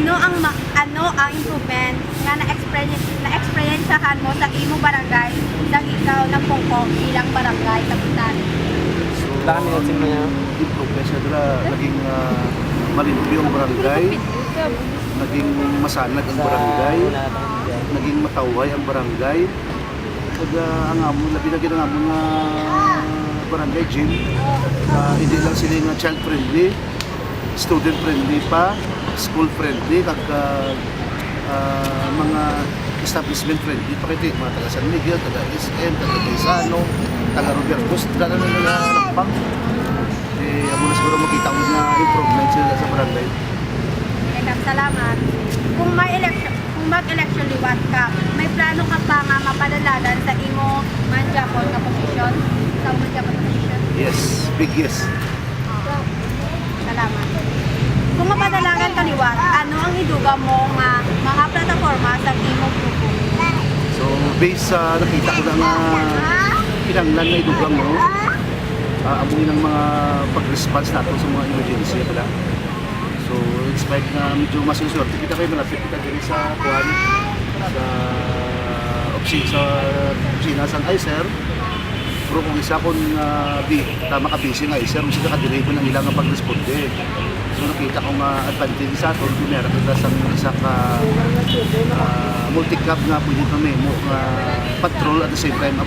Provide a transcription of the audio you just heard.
ano ang improvement nga na-experiencehan mo sa imo barangay sa ikaw na pungko bilang barangay kapitan? Dami na siya niya. Improvement siya dala, naging malimpi ang barangay, naging masanag ang barangay, naging mataway ang barangay. Pag ang amon, labi na ginang amon nga barangay gym, hindi lang sila nga child friendly, student friendly pa, school friendly, kag mga establishment friendly pa kayo, mga taga San Miguel, taga SM, taga Quezano, taga Robertos, taga na nila lampang. Amo na siguro makita mo na improvement sila sa barangay. Salamat. Kung mag-election liwat ka, may plano ka pa nga mapadalagan sa imo manjapon ka posisyon? Sa manjapon posisyon? Yes, big yes. Salamat. Kung mapadalagan ka liwat, ano ang iduga mo nga mga plataforma sa imong grupo? So, based sa nakita ko na nga pinanglan na idugang mo, amuin ng mga pag-response natin sa mga emergency pala. So, inspired na medyo mas usurte kita kayo, malapit kita din sa Juan, sa opisina sa ICER. Pero kung isa kung tama ka busy nga ICER, kung sila ka-delay ko ng ilang pag-responde. So, nakita ko nga advantage sa ito, kung meron kita sa isa ka multi-cap nga pwede pa memo, patrol at the same time